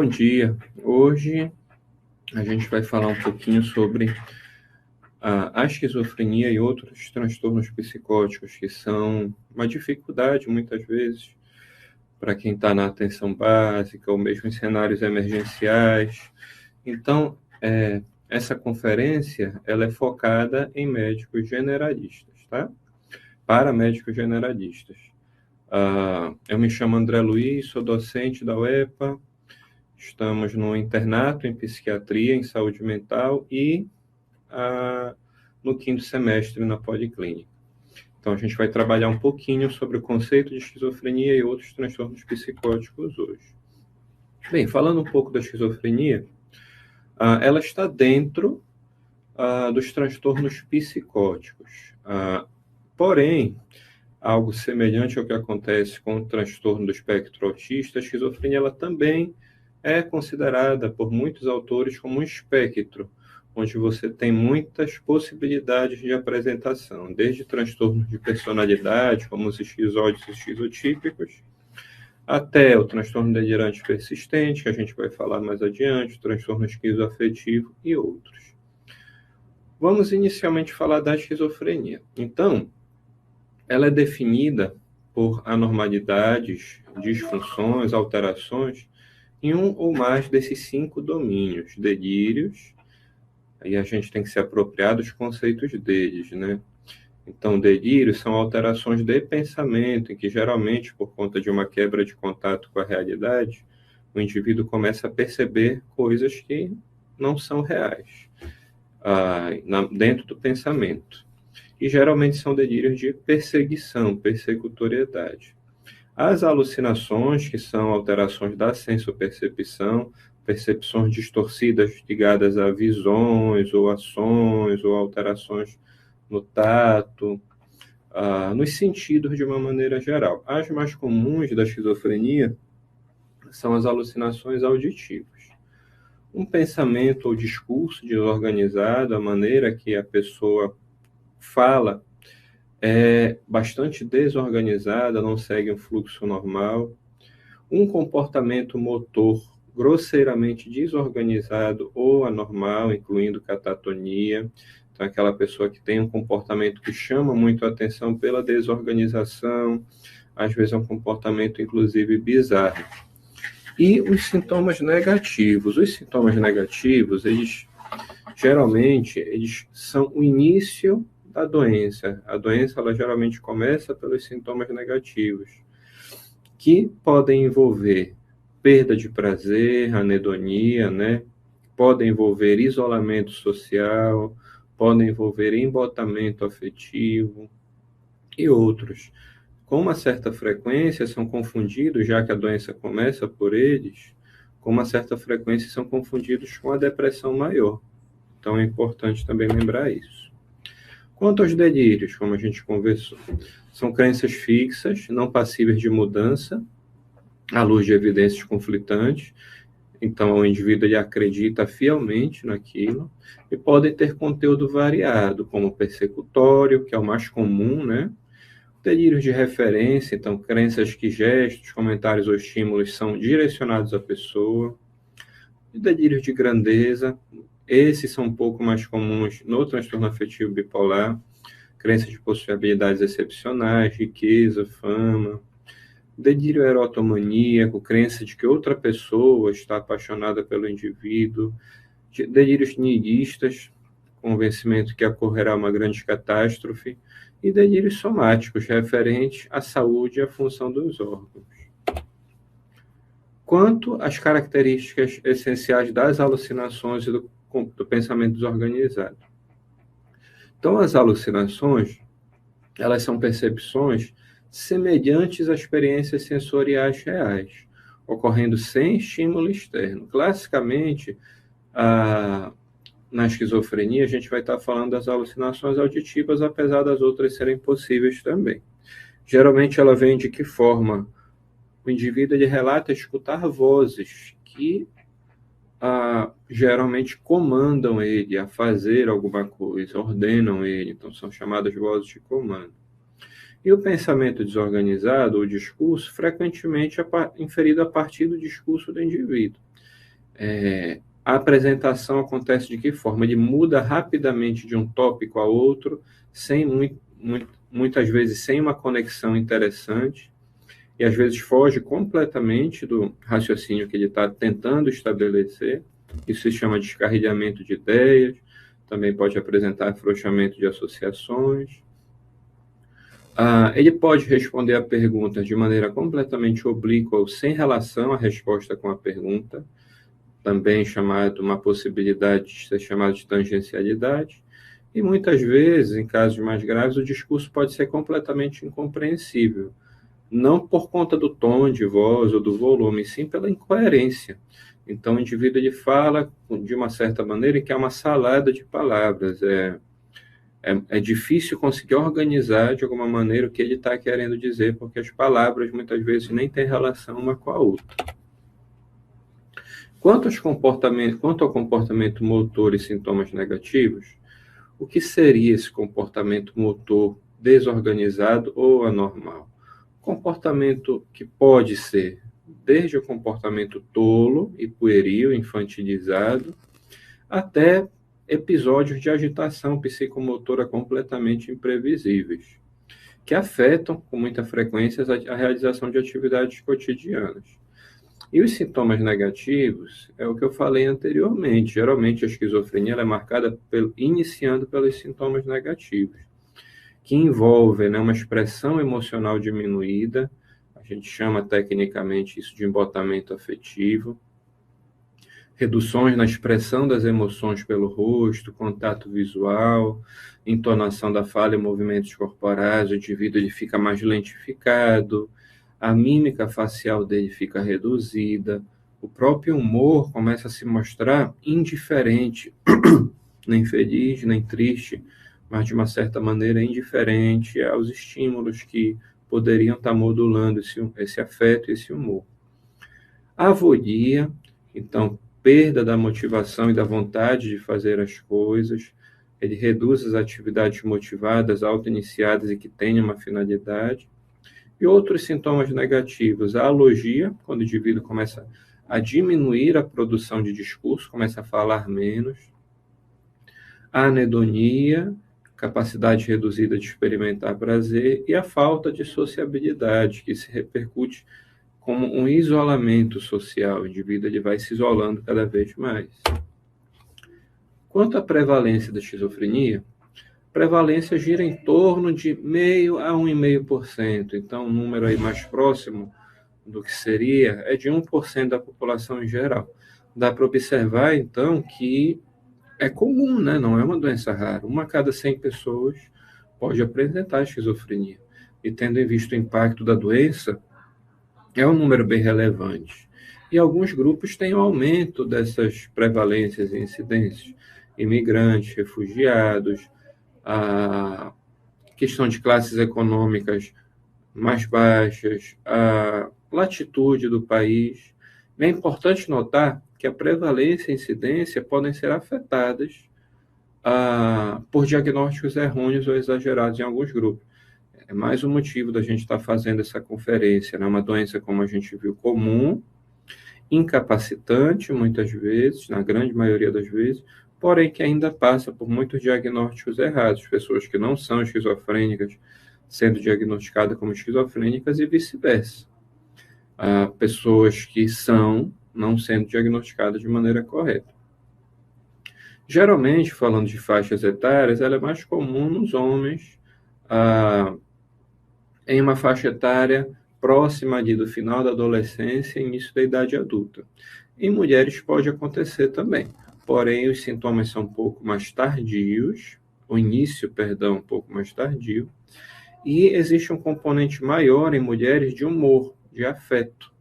Bom dia. Hoje a gente vai falar um pouquinho sobre a esquizofrenia e outros transtornos psicóticos que são uma dificuldade, muitas vezes, para quem está na atenção básica ou mesmo em cenários emergenciais. Então, essa conferência ela é focada em médicos generalistas, tá? Para médicos generalistas. Eu me chamo André Luiz, sou docente da UEPA. Estamos no internato em psiquiatria, em saúde mental e no 5º semestre na Policlínica. Então, a gente vai trabalhar um pouquinho sobre o conceito de esquizofrenia e outros transtornos psicóticos hoje. Bem, falando um pouco da esquizofrenia, ela está dentro dos transtornos psicóticos. Porém, algo semelhante ao que acontece com o transtorno do espectro autista, a esquizofrenia ela também é considerada por muitos autores como um espectro, onde você tem muitas possibilidades de apresentação, desde transtornos de personalidade, como os esquizóides e esquizotípicos, até o transtorno delirante persistente, que a gente vai falar mais adiante, o transtorno esquizoafetivo e outros. Vamos inicialmente falar da esquizofrenia. Então, ela é definida por anormalidades, disfunções, alterações em um ou mais desses 5 domínios, delírios, aí a gente tem que se apropriar dos conceitos deles, né? Então, delírios são alterações de pensamento, em que geralmente, por conta de uma quebra de contato com a realidade, o indivíduo começa a perceber coisas que não são reais, dentro do pensamento. E geralmente são delírios de perseguição, persecutoriedade. As alucinações, que são alterações da sensopercepção, percepções distorcidas ligadas a visões ou ações ou alterações no tato, nos sentidos de uma maneira geral. As mais comuns da esquizofrenia são as alucinações auditivas. Um pensamento ou discurso desorganizado, a maneira que a pessoa fala é bastante desorganizada, não segue um fluxo normal. Um comportamento motor grosseiramente desorganizado ou anormal, incluindo catatonia. Então, aquela pessoa que tem um comportamento que chama muito a atenção pela desorganização, às vezes é um comportamento, inclusive, bizarro. E os sintomas negativos. Os sintomas negativos, eles são o início da doença. A doença, ela geralmente começa pelos sintomas negativos, que podem envolver perda de prazer, anedonia, né? Podem envolver isolamento social, podem envolver embotamento afetivo e outros. Com uma certa frequência são confundidos, já que a doença começa por eles, com uma certa frequência são confundidos com a depressão maior. Então é importante também lembrar isso. Quanto aos delírios, como a gente conversou, são crenças fixas, não passíveis de mudança, à luz de evidências conflitantes. Então, o indivíduo ele acredita fielmente naquilo, e podem ter conteúdo variado, como persecutório, que é o mais comum, né? Delírios de referência, então, crenças que gestos, comentários ou estímulos são direcionados à pessoa. E delírios de grandeza, esses são um pouco mais comuns no transtorno afetivo bipolar, crenças de possuir habilidades excepcionais, riqueza, fama. Delírio erotomaníaco, crença de que outra pessoa está apaixonada pelo indivíduo. Delírios nihilistas, convencimento que ocorrerá uma grande catástrofe. E delírios somáticos, referentes à saúde e à função dos órgãos. Quanto às características essenciais das alucinações e do pensamento desorganizado. Então, as alucinações, elas são percepções semelhantes a experiências sensoriais reais, ocorrendo sem estímulo externo. Classicamente, na esquizofrenia, a gente vai estar falando das alucinações auditivas, apesar das outras serem possíveis também. Geralmente, ela vem de que forma? O indivíduo ele relata escutar vozes que geralmente comandam ele a fazer alguma coisa, ordenam ele, então são chamadas vozes de comando. E o pensamento desorganizado, ou discurso, frequentemente é inferido a partir do discurso do indivíduo. A apresentação acontece de que forma? Ele muda rapidamente de um tópico a outro, sem muitas vezes sem uma conexão interessante, e às vezes foge completamente do raciocínio que ele está tentando estabelecer. Isso se chama descarrilhamento de ideias, também pode apresentar afrouxamento de associações. Ele pode responder a pergunta de maneira completamente oblíqua ou sem relação à resposta com a pergunta, também chamado uma possibilidade de ser chamado de tangencialidade. E muitas vezes, em casos mais graves, o discurso pode ser completamente incompreensível, não por conta do tom de voz ou do volume, sim pela incoerência. Então, o indivíduo ele fala de uma certa maneira que é uma salada de palavras. É difícil conseguir organizar de alguma maneira o que ele está querendo dizer, porque as palavras muitas vezes nem têm relação uma com a outra. Quanto ao comportamento motor e sintomas negativos, o que seria esse comportamento motor desorganizado ou anormal? Comportamento que pode ser desde o comportamento tolo e pueril, infantilizado, até episódios de agitação psicomotora completamente imprevisíveis, que afetam com muita frequência a realização de atividades cotidianas. E os sintomas negativos é o que eu falei anteriormente. Geralmente a esquizofrenia é marcada iniciando pelos sintomas negativos, que envolvem, né, uma expressão emocional diminuída, a gente chama tecnicamente isso de embotamento afetivo, reduções na expressão das emoções pelo rosto, contato visual, entonação da fala e movimentos corporais, o indivíduo ele fica mais lentificado, a mímica facial dele fica reduzida, o próprio humor começa a se mostrar indiferente, nem feliz, nem triste, mas de uma certa maneira indiferente aos estímulos que poderiam estar modulando esse afeto e esse humor. A avonia, então, perda da motivação e da vontade de fazer as coisas, ele reduz as atividades motivadas, auto-iniciadas e que tenham uma finalidade. E outros sintomas negativos, a alogia, quando o indivíduo começa a diminuir a produção de discurso, começa a falar menos. A anedonia, capacidade reduzida de experimentar prazer, e a falta de sociabilidade, que se repercute como um isolamento social. O indivíduo ele vai se isolando cada vez mais. Quanto à prevalência da esquizofrenia, a prevalência gira em torno de 0,5% a 1,5%. Então, um número aí mais próximo do que seria é de 1% da população em geral. Dá para observar, então, que é comum, né? Não é uma doença rara. 1 a cada 100 pessoas pode apresentar esquizofrenia. E tendo em vista o impacto da doença, é um número bem relevante. E alguns grupos têm um aumento dessas prevalências e incidências. Imigrantes, refugiados, a questão de classes econômicas mais baixas, a latitude do país. É importante notar que a prevalência e a incidência podem ser afetadas por diagnósticos errôneos ou exagerados em alguns grupos. É mais um motivo da gente estar fazendo essa conferência, né? Uma doença, como a gente viu, comum, incapacitante, muitas vezes, na grande maioria das vezes, porém que ainda passa por muitos diagnósticos errados, pessoas que não são esquizofrênicas sendo diagnosticadas como esquizofrênicas e vice-versa. Pessoas que são não sendo diagnosticadas de maneira correta. Geralmente, falando de faixas etárias, ela é mais comum nos homens, em uma faixa etária próxima ali do final da adolescência e início da idade adulta. Em mulheres pode acontecer também, porém os sintomas são um pouco mais tardios, o início, perdão, um pouco mais tardio, e existe um componente maior em mulheres de humor, de afeto,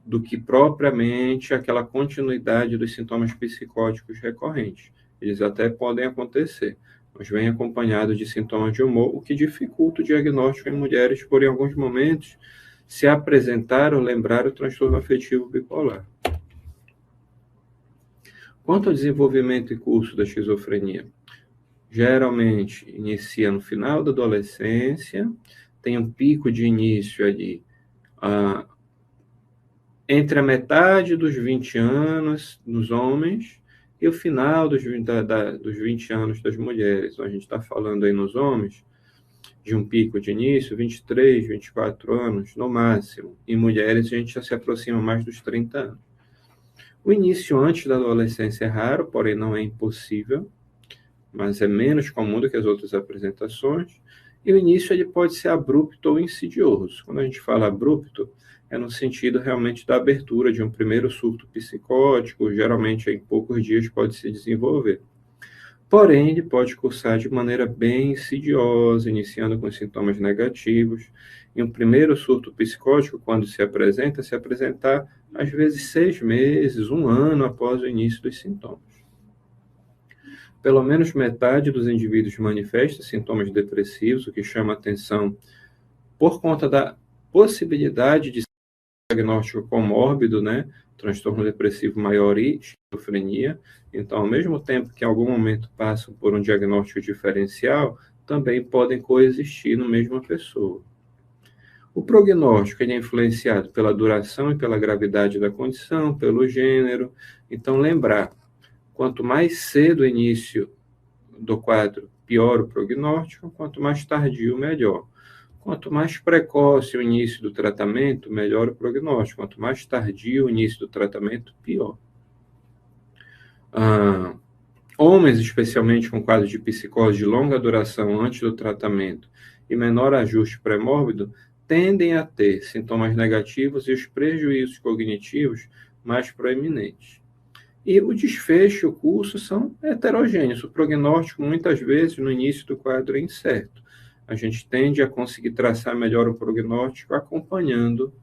do que propriamente aquela continuidade dos sintomas psicóticos recorrentes. Eles até podem acontecer, mas vem acompanhado de sintomas de humor, o que dificulta o diagnóstico em mulheres por, em alguns momentos, se apresentar ou lembrar o transtorno afetivo bipolar. Quanto ao desenvolvimento e curso da esquizofrenia, geralmente inicia no final da adolescência, tem um pico de início ali entre a metade dos 20 anos nos homens e o final dos 20 anos das mulheres. Então, a gente está falando aí nos homens de um pico de início, 23, 24 anos no máximo. Em mulheres, a gente já se aproxima mais dos 30 anos. O início antes da adolescência é raro, porém não é impossível, mas é menos comum do que as outras apresentações. E o início ele pode ser abrupto ou insidioso. Quando a gente fala abrupto, é no sentido realmente da abertura de um primeiro surto psicótico, geralmente em poucos dias pode se desenvolver. Porém, ele pode cursar de maneira bem insidiosa, iniciando com sintomas negativos. E um primeiro surto psicótico, quando se apresentar às vezes 6 meses, 1 ano após o início dos sintomas. Pelo menos metade dos indivíduos manifesta sintomas depressivos, o que chama atenção por conta da possibilidade de diagnóstico comórbido, né? Transtorno depressivo maior e esquizofrenia. Então, ao mesmo tempo que em algum momento passam por um diagnóstico diferencial, também podem coexistir na mesma pessoa. O prognóstico é influenciado pela duração e pela gravidade da condição, pelo gênero. Então, lembrar, quanto mais cedo o início do quadro, pior o prognóstico, quanto mais tardio, melhor. Quanto mais precoce o início do tratamento, melhor o prognóstico. Quanto mais tardio o início do tratamento, pior. Homens, especialmente com quadro de psicose de longa duração antes do tratamento e menor ajuste pré-mórbido, tendem a ter sintomas negativos e os prejuízos cognitivos mais proeminentes. E o desfecho e o curso são heterogêneos. O prognóstico, muitas vezes, no início do quadro é incerto. A gente tende a conseguir traçar melhor o prognóstico acompanhando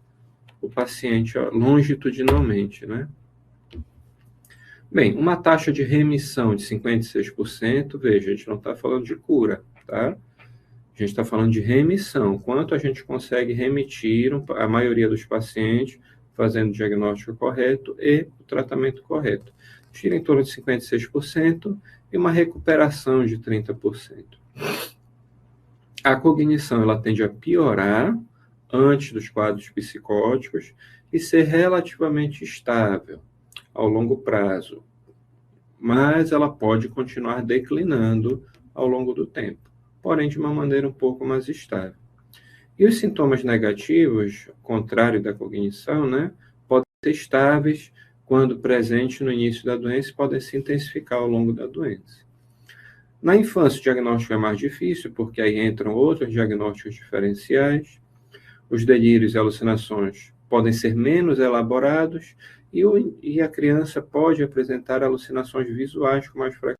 o paciente longitudinalmente, né? Bem, uma taxa de remissão de 56%, veja, a gente não está falando de cura, tá? A gente está falando de remissão. Quanto a gente consegue remitir a maioria dos pacientes fazendo o diagnóstico correto e o tratamento correto. Gira em torno de 56% e uma recuperação de 30%. A cognição ela tende a piorar antes dos quadros psicóticos e ser relativamente estável ao longo prazo, mas ela pode continuar declinando ao longo do tempo, porém de uma maneira um pouco mais estável. E os sintomas negativos, contrário da cognição, né, podem ser estáveis quando presentes no início da doença e podem se intensificar ao longo da doença. Na infância, o diagnóstico é mais difícil, porque aí entram outros diagnósticos diferenciais. Os delírios e alucinações podem ser menos elaborados e a criança pode apresentar alucinações visuais com mais frequência.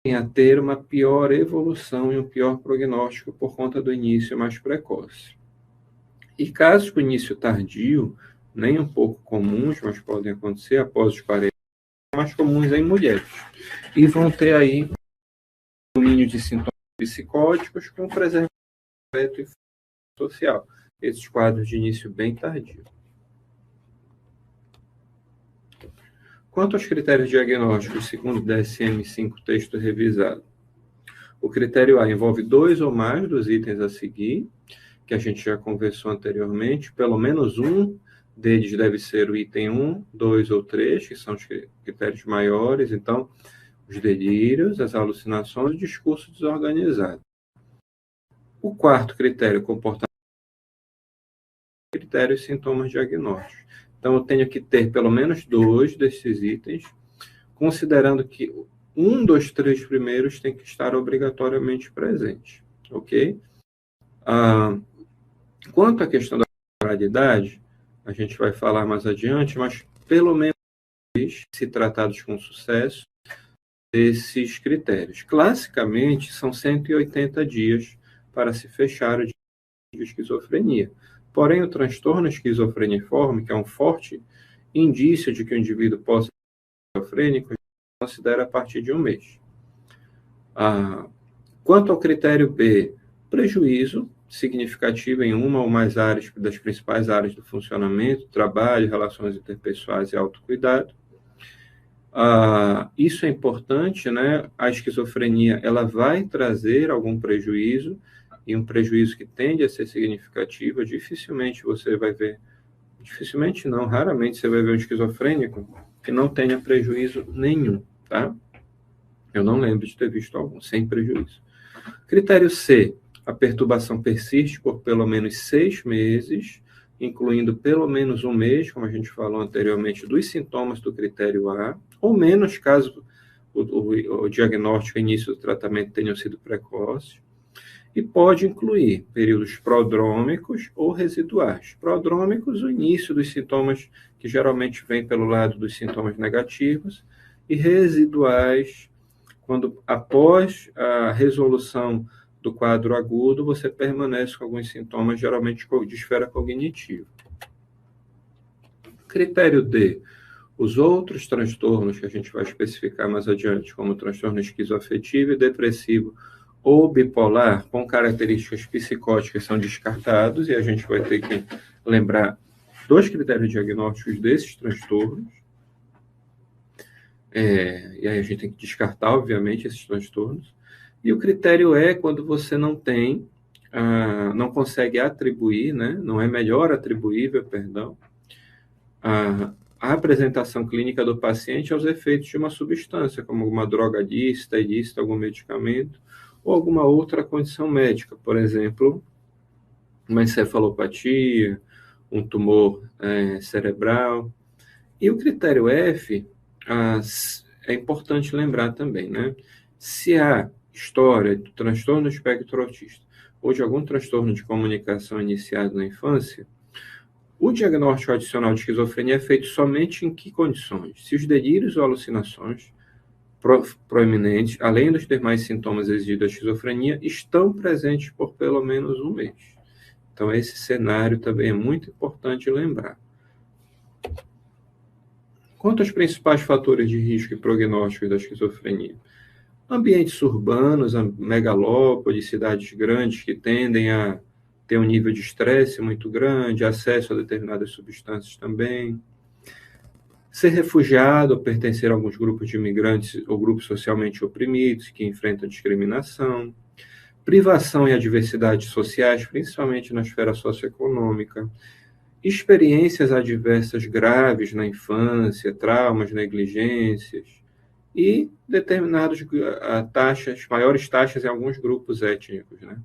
A ter uma pior evolução e um pior prognóstico por conta do início mais precoce. E casos com início tardio, nem um pouco comuns, mas podem acontecer após os 40, mais comuns em mulheres. E vão ter aí um domínio de sintomas psicóticos com preservação e social. Esses quadros de início bem tardio. Quanto aos critérios diagnósticos, segundo o DSM-5, texto revisado, o critério A envolve 2 ou mais dos itens a seguir, que a gente já conversou anteriormente, pelo menos um deles deve ser o item 1, 2 ou 3, que são os critérios maiores, então, os delírios, as alucinações e o discurso desorganizado. O quarto critério, comportamento, critérios e sintomas diagnósticos. Então, eu tenho que ter pelo menos 2 desses itens, considerando que 1 dos 3 primeiros tem que estar obrigatoriamente presente, ok? Quanto à questão da moralidade, a gente vai falar mais adiante, mas pelo menos se tratados com sucesso desses critérios. Classicamente, são 180 dias para se fechar o diagnóstico de esquizofrenia. Porém, o transtorno esquizofreniforme, que é um forte indício de que o indivíduo possa ser esquizofrênico, considera a partir de 1 mês. Quanto ao critério B, prejuízo significativo em uma ou mais áreas das principais áreas do funcionamento, trabalho, relações interpessoais e autocuidado. Isso é importante, né? A esquizofrenia ela vai trazer algum prejuízo e um prejuízo que tende a ser significativo, dificilmente você vai ver, dificilmente não, raramente você vai ver um esquizofrênico que não tenha prejuízo nenhum, tá? Eu não lembro de ter visto algum sem prejuízo. Critério C, a perturbação persiste por pelo menos 6 meses, incluindo pelo menos um mês, como a gente falou anteriormente, dos sintomas do critério A, ou menos caso o diagnóstico e início do tratamento tenham sido precoces, e pode incluir períodos prodrômicos ou residuais. Prodrômicos, o início dos sintomas, que geralmente vem pelo lado dos sintomas negativos, e residuais, quando após a resolução do quadro agudo, você permanece com alguns sintomas, geralmente de esfera cognitiva. Critério D. Os outros transtornos que a gente vai especificar mais adiante, como transtorno esquizoafetivo e depressivo ou bipolar, com características psicóticas, são descartados, e a gente vai ter que lembrar dois critérios diagnósticos desses transtornos. E aí a gente tem que descartar, obviamente, esses transtornos. E o critério é quando você não tem, não consegue atribuir, né? Não é melhor atribuível, perdão, a apresentação clínica do paciente aos efeitos de uma substância, como alguma droga lícita, ilícita, algum medicamento, ou alguma outra condição médica, por exemplo, uma encefalopatia, um tumor cerebral. E o critério F, é importante lembrar também, né? Se há história do transtorno do espectro autista ou de algum transtorno de comunicação iniciado na infância, o diagnóstico adicional de esquizofrenia é feito somente em que condições? Se os delírios ou alucinações proeminentes, além dos demais sintomas exigidos da esquizofrenia, estão presentes por pelo menos um mês. Então, esse cenário também é muito importante lembrar. Quanto aos principais fatores de risco e prognóstico da esquizofrenia? Ambientes urbanos, megalópolis, cidades grandes que tendem a ter um nível de estresse muito grande, acesso a determinadas substâncias também. Ser refugiado ou pertencer a alguns grupos de imigrantes ou grupos socialmente oprimidos que enfrentam discriminação. Privação e adversidades sociais, principalmente na esfera socioeconômica. Experiências adversas graves na infância, traumas, negligências. E determinadas maiores taxas em alguns grupos étnicos, né?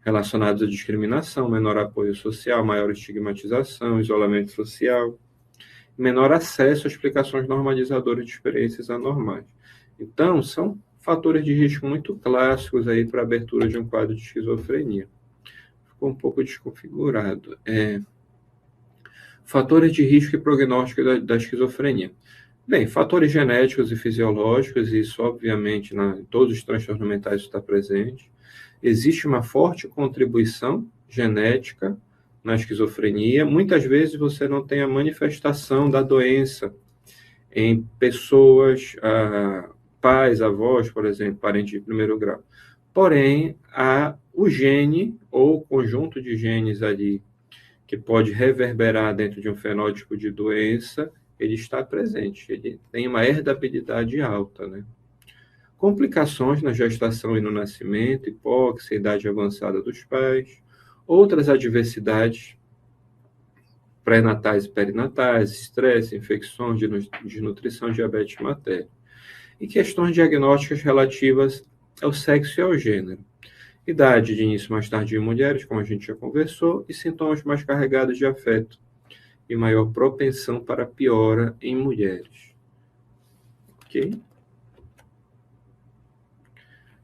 Relacionados à discriminação, menor apoio social, maior estigmatização, isolamento social, menor acesso a explicações normalizadoras de experiências anormais. Então, são fatores de risco muito clássicos aí para a abertura de um quadro de esquizofrenia. Ficou um pouco desconfigurado. Fatores de risco e prognóstico da esquizofrenia. Bem, fatores genéticos e fisiológicos, isso obviamente em todos os transtornos mentais está presente. Existe uma forte contribuição genética na esquizofrenia. Muitas vezes você não tem a manifestação da doença em pessoas, pais, avós, por exemplo, parentes de primeiro grau. Porém, o gene ou conjunto de genes ali que pode reverberar dentro de um fenótipo de doença, ele está presente, ele tem uma herdabilidade alta, né? Complicações na gestação e no nascimento, hipóxia, idade avançada dos pais, outras adversidades pré-natais e perinatais, estresse, infecções, desnutrição, diabetes materno. E questões diagnósticas relativas ao sexo e ao gênero. Idade de início mais tardio em mulheres, como a gente já conversou, e sintomas mais carregados de afeto e maior propensão para piora em mulheres. Ok?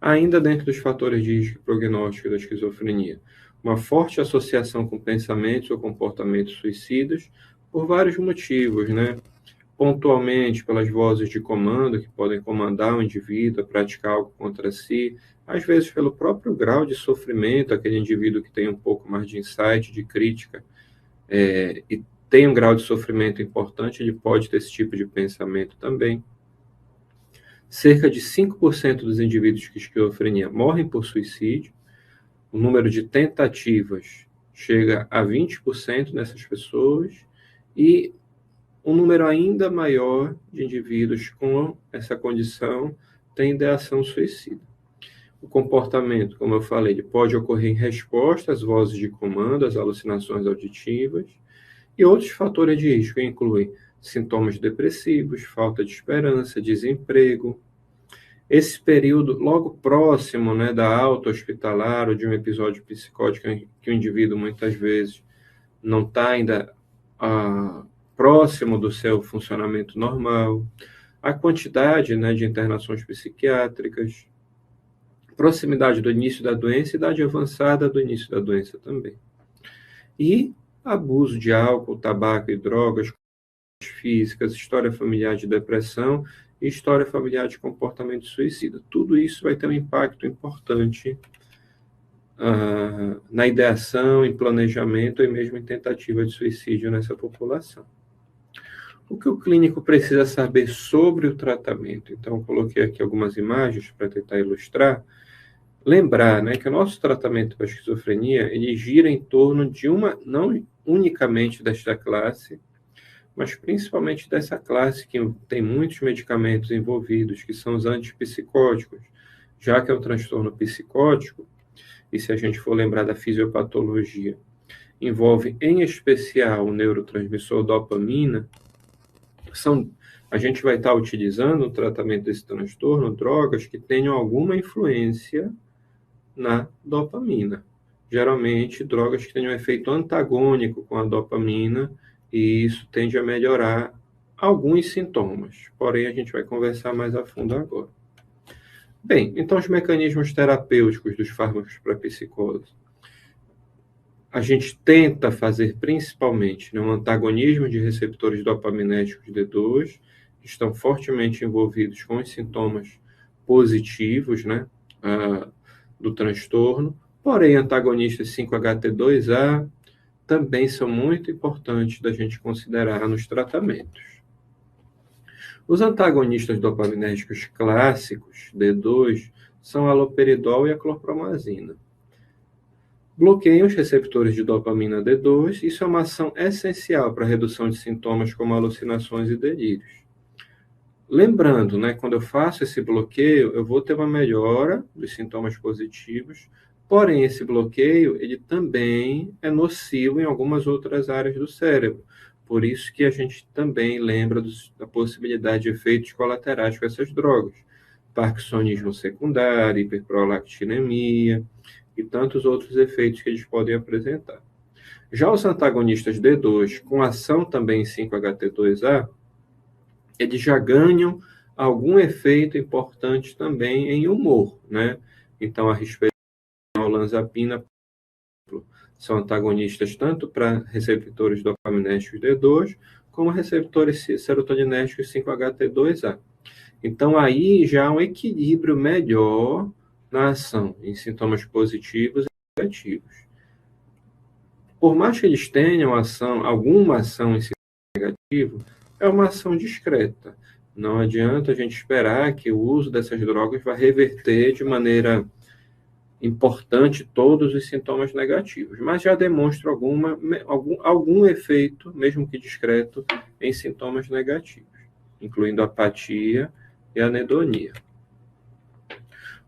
Ainda dentro dos fatores de risco prognóstico da esquizofrenia, uma forte associação com pensamentos ou comportamentos suicidas por vários motivos, né? Pontualmente pelas vozes de comando que podem comandar o indivíduo a praticar algo contra si, às vezes pelo próprio grau de sofrimento, aquele indivíduo que tem um pouco mais de insight, de crítica, e tem um grau de sofrimento importante, ele pode ter esse tipo de pensamento também. Cerca de 5% dos indivíduos com esquizofrenia morrem por suicídio. O número de tentativas chega a 20% nessas pessoas. E um número ainda maior de indivíduos com essa condição tem ideação suicida. O comportamento, como eu falei, ele pode ocorrer em resposta às vozes de comando, às alucinações auditivas, e outros fatores de risco incluem sintomas depressivos, falta de esperança, desemprego. Esse período logo próximo, né, da alta hospitalar ou de um episódio psicótico em que o indivíduo muitas vezes não está ainda próximo do seu funcionamento normal, a quantidade, né, de internações psiquiátricas, proximidade do início da doença e idade avançada do início da doença também. E abuso de álcool, tabaco e drogas físicas, história familiar de depressão e história familiar de comportamento suicida. Tudo isso vai ter um impacto importante na ideação, em planejamento e mesmo em tentativa de suicídio nessa população. O que o clínico precisa saber sobre o tratamento? Então, eu coloquei aqui algumas imagens para tentar ilustrar. Lembrar, né, que o nosso tratamento para a esquizofrenia, ele gira em torno de não unicamente desta classe, mas principalmente dessa classe que tem muitos medicamentos envolvidos, que são os antipsicóticos, já que é um transtorno psicótico, e se a gente for lembrar da fisiopatologia, envolve em especial o neurotransmissor dopamina, a gente vai estar utilizando no tratamento desse transtorno drogas que tenham alguma influência na dopamina. Geralmente, drogas que tenham efeito antagônico com a dopamina, e isso tende a melhorar alguns sintomas. Porém, a gente vai conversar mais a fundo agora. Bem, então os mecanismos terapêuticos dos fármacos para psicose. A gente tenta fazer principalmente, né, um antagonismo de receptores dopaminérgicos D2, que estão fortemente envolvidos com os sintomas positivos, né, do transtorno. Porém, antagonistas 5-HT2A também são muito importantes da gente considerar nos tratamentos. Os antagonistas dopaminérgicos clássicos, D2, são a haloperidol e a clorpromazina. Bloqueiam os receptores de dopamina D2, isso é uma ação essencial para a redução de sintomas como alucinações e delírios. Lembrando, né, quando eu faço esse bloqueio, eu vou ter uma melhora dos sintomas positivos, porém esse bloqueio ele também é nocivo em algumas outras áreas do cérebro. Por isso que a gente também lembra da possibilidade de efeitos colaterais com essas drogas. Parkinsonismo secundário, hiperprolactinemia e tantos outros efeitos que eles podem apresentar. Já os antagonistas D2, com ação também em 5-HT2A, eles já ganham algum efeito importante também em humor, né? Então, a risperidona e a olanzapina são antagonistas tanto para receptores dopaminérgicos D2, como receptores serotoninérgicos 5-HT2A. Então, aí já há um equilíbrio melhor na ação, em sintomas positivos e negativos. Por mais que eles tenham alguma ação em sintoma negativo, é uma ação discreta. Não adianta a gente esperar que o uso dessas drogas vá reverter de maneira importante todos os sintomas negativos, mas já demonstra algum efeito, mesmo que discreto, em sintomas negativos, incluindo apatia e anedonia.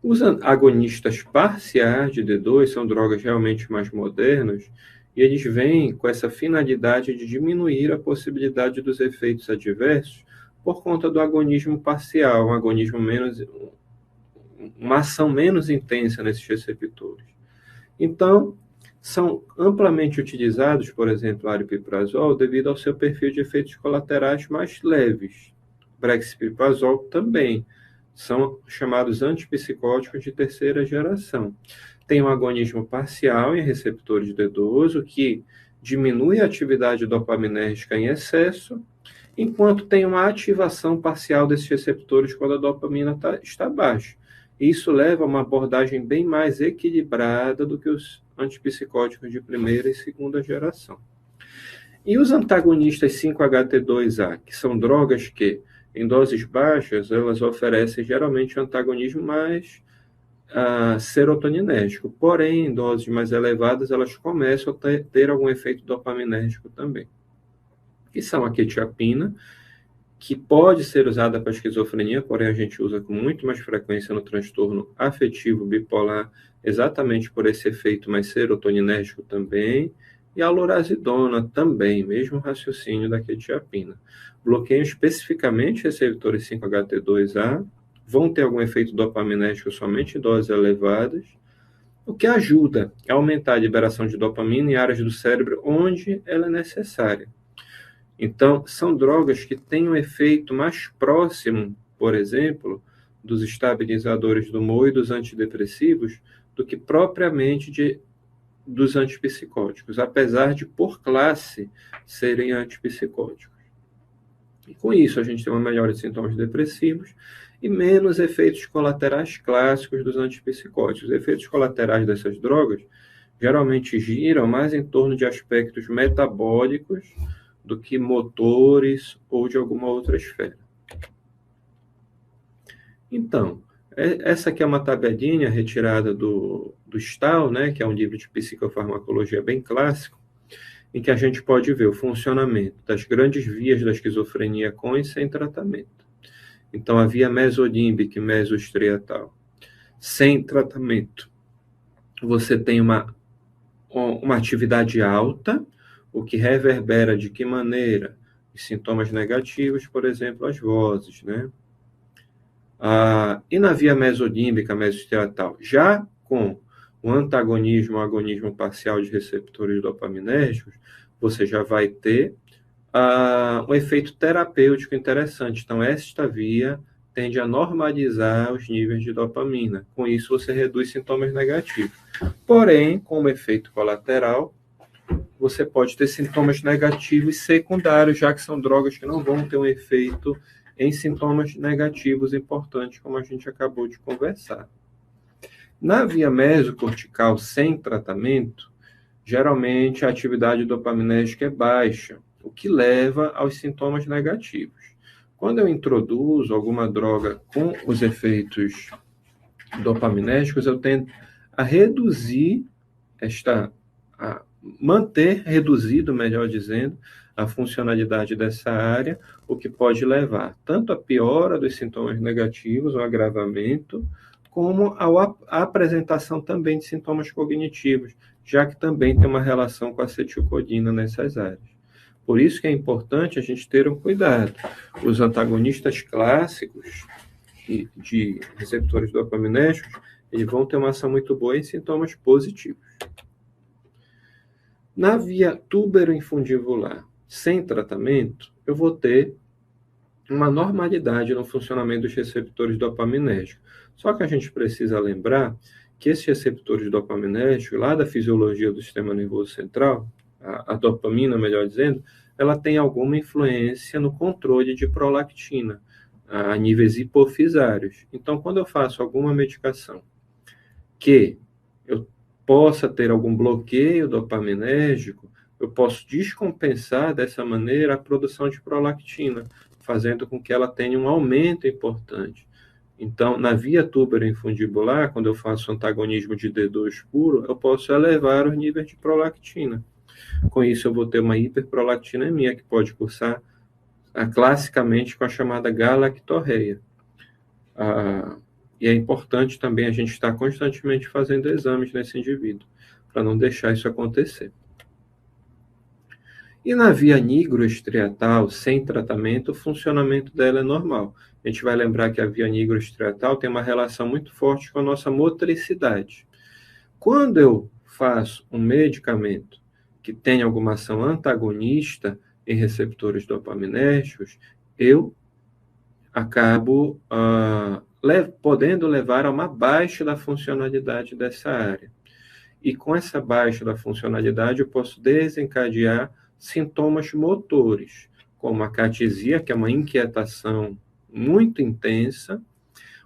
Os agonistas parciais de D2 são drogas realmente mais modernas e eles vêm com essa finalidade de diminuir a possibilidade dos efeitos adversos por conta do agonismo parcial, uma ação menos intensa nesses receptores. Então, são amplamente utilizados, por exemplo, aripiprazol, devido ao seu perfil de efeitos colaterais mais leves. Brexpiprazol também. São chamados antipsicóticos de terceira geração. Tem um agonismo parcial em receptores D2, o que diminui a atividade dopaminérgica em excesso, enquanto tem uma ativação parcial desses receptores quando a dopamina está baixa. Isso leva a uma abordagem bem mais equilibrada do que os antipsicóticos de primeira e segunda geração. E os antagonistas 5-HT2A, que são drogas que, em doses baixas, elas oferecem geralmente um antagonismo mais serotoninérgico. Porém, em doses mais elevadas, elas começam a ter algum efeito dopaminérgico também. Que são a quetiapina, que pode ser usada para esquizofrenia, porém a gente usa com muito mais frequência no transtorno afetivo bipolar, exatamente por esse efeito mais serotoninérgico também, e a lorazidona também, mesmo raciocínio da quetiapina. Bloqueiam especificamente receptores 5-HT2A, vão ter algum efeito dopaminérgico somente em doses elevadas, o que ajuda a aumentar a liberação de dopamina em áreas do cérebro onde ela é necessária. Então, são drogas que têm um efeito mais próximo, por exemplo, dos estabilizadores do humor e dos antidepressivos, do que propriamente dos antipsicóticos, apesar de, por classe, serem antipsicóticos. E com isso, a gente tem uma melhora de sintomas depressivos e menos efeitos colaterais clássicos dos antipsicóticos. Os efeitos colaterais dessas drogas geralmente giram mais em torno de aspectos metabólicos do que motores ou de alguma outra esfera. Então, essa aqui é uma tabelinha retirada do Stahl, né, que é um livro de psicofarmacologia bem clássico, em que a gente pode ver o funcionamento das grandes vias da esquizofrenia com e sem tratamento. Então, a via mesolímbica e mesoestriatal. Sem tratamento, você tem uma atividade alta, o que reverbera de que maneira? Os sintomas negativos, por exemplo, as vozes, né? E na via mesolímbica, mesoestriatal, já com o antagonismo, o agonismo parcial de receptores dopaminérgicos, você já vai ter um efeito terapêutico interessante. Então, esta via tende a normalizar os níveis de dopamina. Com isso, você reduz sintomas negativos. Porém, como efeito colateral, você pode ter sintomas negativos secundários, já que são drogas que não vão ter um efeito em sintomas negativos importantes, como a gente acabou de conversar. Na via mesocortical sem tratamento, geralmente a atividade dopaminérgica é baixa, o que leva aos sintomas negativos. Quando eu introduzo alguma droga com os efeitos dopaminérgicos, eu tento a reduzir manter reduzido, melhor dizendo, a funcionalidade dessa área, o que pode levar tanto à piora dos sintomas negativos, o agravamento, como à apresentação também de sintomas cognitivos, já que também tem uma relação com a acetilcolina nessas áreas. Por isso que é importante a gente ter um cuidado. Os antagonistas clássicos de receptores dopaminérgicos, eles vão ter uma ação muito boa em sintomas positivos. Na via tuberoinfundibular, sem tratamento, eu vou ter uma normalidade no funcionamento dos receptores dopaminérgicos. Só que a gente precisa lembrar que esses receptores dopaminérgicos, lá da fisiologia do sistema nervoso central, a dopamina, melhor dizendo, ela tem alguma influência no controle de prolactina, a níveis hipofisários. Então, quando eu faço alguma medicação que eu possa ter algum bloqueio dopaminérgico, eu posso descompensar dessa maneira a produção de prolactina, fazendo com que ela tenha um aumento importante. Então, na via tuberoinfundibular, quando eu faço antagonismo de D2 puro, eu posso elevar os níveis de prolactina. Com isso, eu vou ter uma hiperprolactinemia, que pode cursar classicamente com a chamada galactorreia. E é importante também a gente estar constantemente fazendo exames nesse indivíduo, para não deixar isso acontecer. E na via nigroestriatal, sem tratamento, o funcionamento dela é normal. A gente vai lembrar que a via nigroestriatal tem uma relação muito forte com a nossa motricidade. Quando eu faço um medicamento que tem alguma ação antagonista em receptores dopaminérgicos, eu acabo podendo levar a uma baixa da funcionalidade dessa área. E com essa baixa da funcionalidade, eu posso desencadear sintomas motores, como a catesia, que é uma inquietação muito intensa,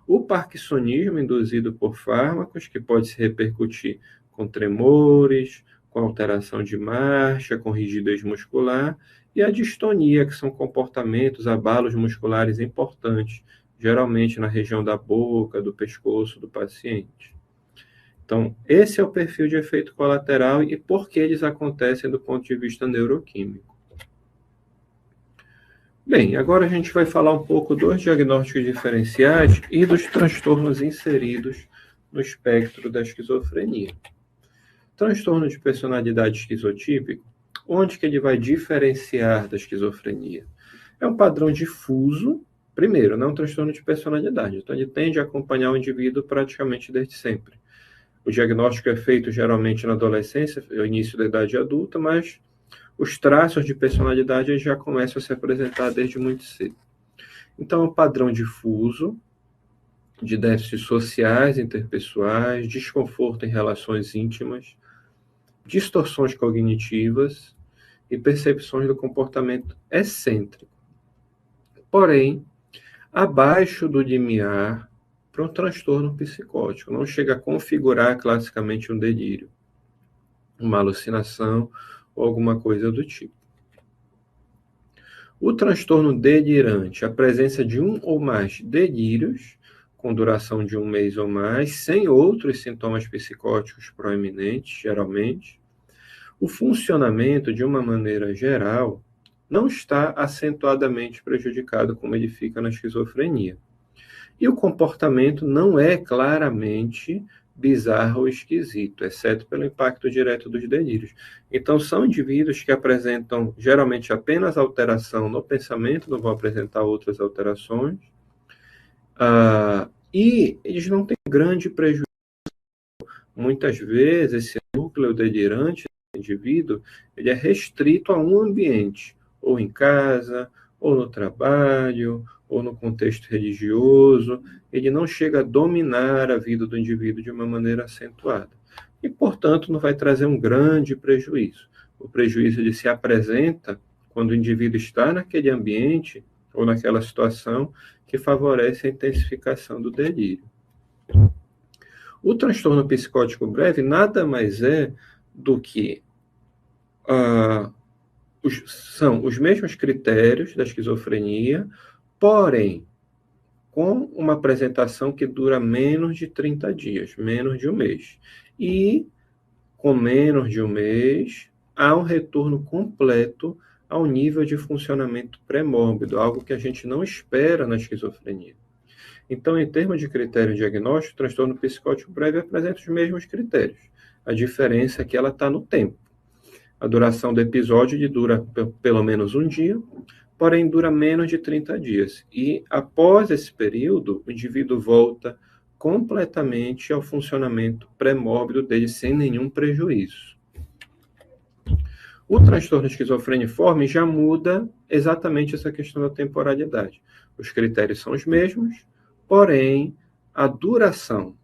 o parkinsonismo induzido por fármacos, que pode se repercutir com tremores, com alteração de marcha, com rigidez muscular, e a distonia, que são comportamentos, abalos musculares importantes, geralmente na região da boca, do pescoço do paciente. Então, esse é o perfil de efeito colateral e por que eles acontecem do ponto de vista neuroquímico. Bem, agora a gente vai falar um pouco dos diagnósticos diferenciais e dos transtornos inseridos no espectro da esquizofrenia. Transtorno de personalidade esquizotípico, onde que ele vai diferenciar da esquizofrenia? É um padrão difuso, primeiro, não é um transtorno de personalidade, então ele tende a acompanhar o indivíduo praticamente desde sempre. O diagnóstico é feito geralmente na adolescência, no início da idade adulta, mas os traços de personalidade já começam a se apresentar desde muito cedo. Então, é um padrão difuso de déficits sociais, interpessoais, desconforto em relações íntimas, distorções cognitivas e percepções do comportamento excêntrico. Porém, abaixo do limiar para um transtorno psicótico, não chega a configurar classicamente um delírio, uma alucinação ou alguma coisa do tipo. O transtorno delirante, a presença de um ou mais delírios, com duração de 1 mês ou mais, sem outros sintomas psicóticos proeminentes, geralmente. O funcionamento, de uma maneira geral, não está acentuadamente prejudicado como ele fica na esquizofrenia. E o comportamento não é claramente bizarro ou esquisito, exceto pelo impacto direto dos delírios. Então, são indivíduos que apresentam geralmente apenas alteração no pensamento, não vão apresentar outras alterações, e eles não têm grande prejuízo. Muitas vezes, esse núcleo delirante do indivíduo, ele é restrito a um ambiente, ou em casa, ou no trabalho, ou no contexto religioso, ele não chega a dominar a vida do indivíduo de uma maneira acentuada. E, portanto, não vai trazer um grande prejuízo. O prejuízo ele se apresenta quando o indivíduo está naquele ambiente ou naquela situação que favorece a intensificação do delírio. O transtorno psicótico breve nada mais é do que são os mesmos critérios da esquizofrenia, porém, com uma apresentação que dura menos de 30 dias, menos de 1 mês. E, com menos de 1 mês, há um retorno completo ao nível de funcionamento pré-mórbido, algo que a gente não espera na esquizofrenia. Então, em termos de critério diagnóstico, o transtorno psicótico breve apresenta os mesmos critérios. A diferença é que ela está no tempo. A duração do episódio dura pelo menos 1 dia, porém dura menos de 30 dias. E após esse período, o indivíduo volta completamente ao funcionamento pré-mórbido dele sem nenhum prejuízo. O transtorno esquizofreniforme já muda exatamente essa questão da temporalidade. Os critérios são os mesmos, porém a duração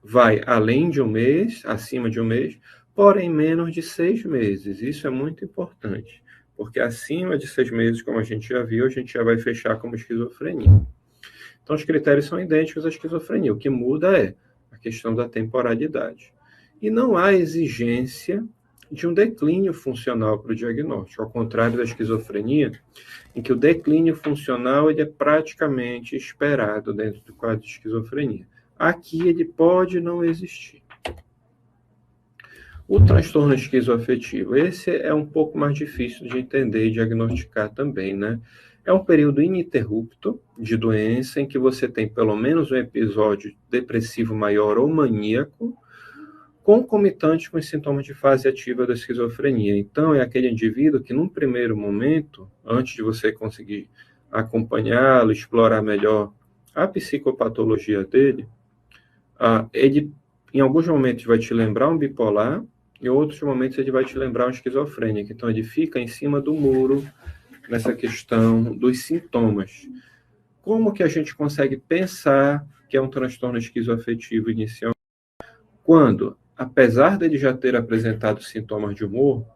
vai além de 1 mês, acima de 1 mês, porém menos de 6 meses. Isso é muito importante, porque acima de 6 meses, como a gente já viu, a gente já vai fechar como esquizofrenia. Então, os critérios são idênticos à esquizofrenia. O que muda é a questão da temporalidade. E não há exigência de um declínio funcional para o diagnóstico, ao contrário da esquizofrenia, em que o declínio funcional ele é praticamente esperado dentro do quadro de esquizofrenia. Aqui ele pode não existir. O transtorno esquizoafetivo, esse é um pouco mais difícil de entender e diagnosticar também, né? É um período ininterrupto de doença em que você tem pelo menos um episódio depressivo maior ou maníaco, concomitante com os sintomas de fase ativa da esquizofrenia. Então, é aquele indivíduo que, num primeiro momento, antes de você conseguir acompanhá-lo, explorar melhor a psicopatologia dele, ele, em alguns momentos, vai te lembrar um bipolar, em outros momentos, ele vai te lembrar um esquizofrênico. Então, ele fica em cima do muro nessa questão dos sintomas. Como que a gente consegue pensar que é um transtorno esquizoafetivo inicial? Quando, apesar dele já ter apresentado sintomas de humor,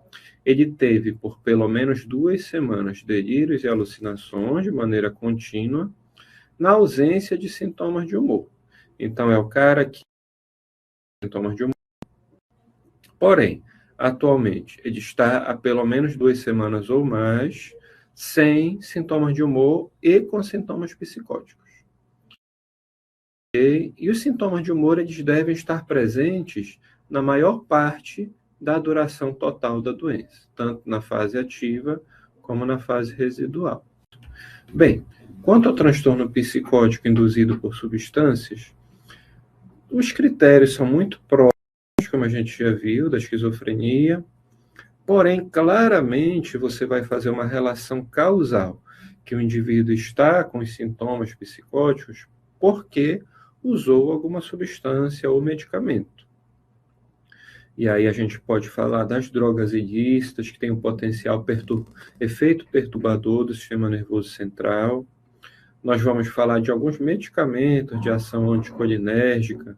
ele teve por pelo menos 2 semanas delírios e alucinações de maneira contínua, na ausência de sintomas de humor. Então, é o cara que tem sintomas de humor. Porém, atualmente, ele está há pelo menos 2 semanas ou mais sem sintomas de humor e com sintomas psicóticos. E os sintomas de humor eles devem estar presentes na maior parte da duração total da doença, tanto na fase ativa como na fase residual. Bem, quanto ao transtorno psicótico induzido por substâncias, os critérios são muito próximos, como a gente já viu, da esquizofrenia, porém, claramente, você vai fazer uma relação causal, que o indivíduo está com os sintomas psicóticos porque usou alguma substância ou medicamento. E aí a gente pode falar das drogas ilícitas, que têm um potencial efeito perturbador do sistema nervoso central. Nós vamos falar de alguns medicamentos de ação anticolinérgica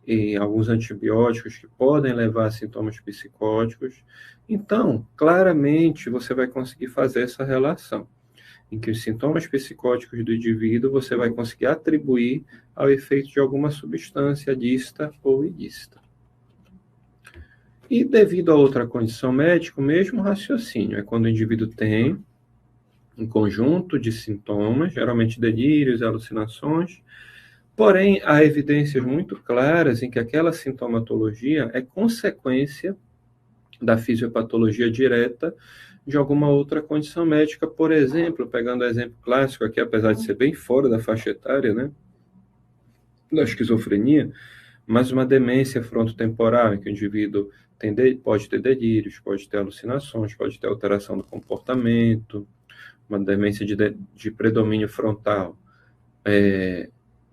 e alguns antibióticos que podem levar a sintomas psicóticos. Então, claramente, você vai conseguir fazer essa relação, em que os sintomas psicóticos do indivíduo você vai conseguir atribuir ao efeito de alguma substância lícita ou ilícita. E devido a outra condição médica, o mesmo raciocínio, é quando o indivíduo tem um conjunto de sintomas, geralmente delírios, alucinações, porém há evidências muito claras em que aquela sintomatologia é consequência da fisiopatologia direta de alguma outra condição médica, por exemplo, pegando o exemplo clássico aqui, apesar de ser bem fora da faixa etária, né, da esquizofrenia, mas uma demência frontotemporal, em que o indivíduo pode ter delírios, pode ter alucinações, pode ter alteração do comportamento, uma demência de predomínio frontal.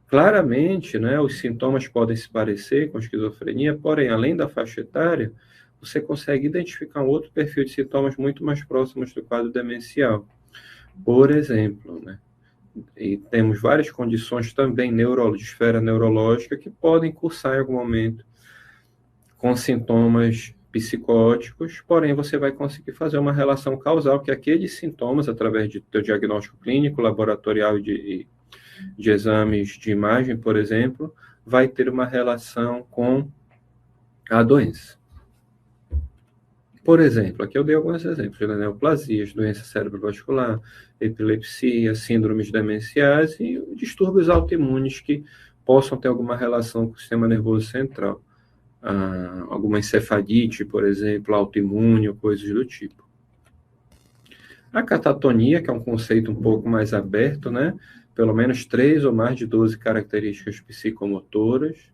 Claramente, né, os sintomas podem se parecer com esquizofrenia, porém, além da faixa etária, você consegue identificar um outro perfil de sintomas muito mais próximos do quadro demencial. Por exemplo, né, e temos várias condições também de esfera neurológica que podem cursar em algum momento com sintomas psicóticos, porém você vai conseguir fazer uma relação causal que aqueles sintomas, através de teu diagnóstico clínico, laboratorial e de exames de imagem, por exemplo, vai ter uma relação com a doença. Por exemplo, aqui eu dei alguns exemplos, de neoplasias, doença cerebrovascular, epilepsia, síndromes demenciais e distúrbios autoimunes que possam ter alguma relação com o sistema nervoso central. Alguma encefalite, por exemplo, autoimune ou coisas do tipo. A catatonia, que é um conceito um pouco mais aberto, né? Pelo menos 3 ou mais de 12 características psicomotoras.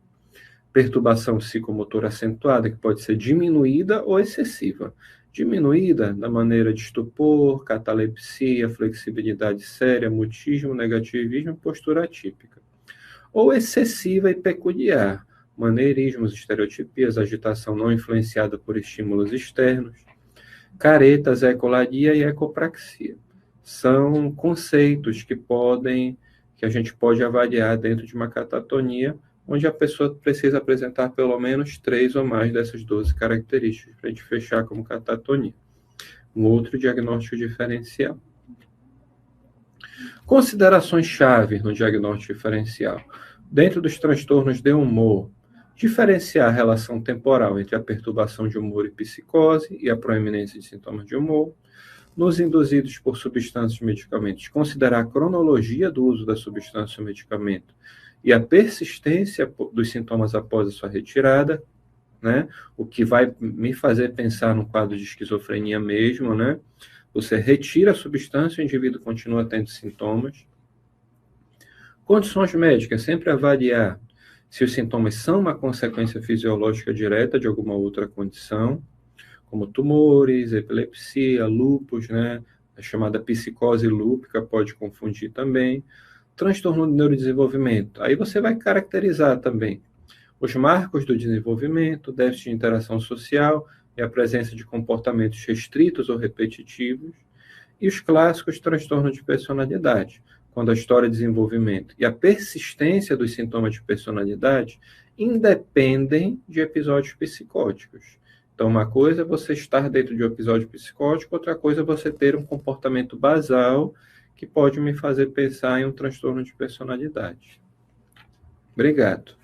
Perturbação psicomotora acentuada, que pode ser diminuída ou excessiva. Diminuída da maneira de estupor, catalepsia, flexibilidade séria, mutismo, negativismo, postura atípica. Ou excessiva e peculiar, maneirismos, estereotipias, agitação não influenciada por estímulos externos, caretas, ecolalia e ecopraxia. São conceitos que a gente pode avaliar dentro de uma catatonia, onde a pessoa precisa apresentar pelo menos 3 ou mais dessas 12 características para a gente fechar como catatonia. Um outro diagnóstico diferencial. Considerações-chave no diagnóstico diferencial. Dentro dos transtornos de humor, diferenciar a relação temporal entre a perturbação de humor e psicose e a proeminência de sintomas de humor. Nos induzidos por substâncias e medicamentos, considerar a cronologia do uso da substância ou medicamento e a persistência dos sintomas após a sua retirada, né? O que vai me fazer pensar no quadro de esquizofrenia mesmo, né? Você retira a substância, o indivíduo continua tendo sintomas. Condições médicas, sempre avaliar se os sintomas são uma consequência fisiológica direta de alguma outra condição, como tumores, epilepsia, lúpus, né? A chamada psicose lúpica pode confundir também. Transtorno do neurodesenvolvimento. Aí você vai caracterizar também os marcos do desenvolvimento, déficit de interação social e a presença de comportamentos restritos ou repetitivos, e os clássicos transtornos de personalidade, quando a história de desenvolvimento e a persistência dos sintomas de personalidade independem de episódios psicóticos. Então, uma coisa é você estar dentro de um episódio psicótico, outra coisa é você ter um comportamento basal que pode me fazer pensar em um transtorno de personalidade. Obrigado.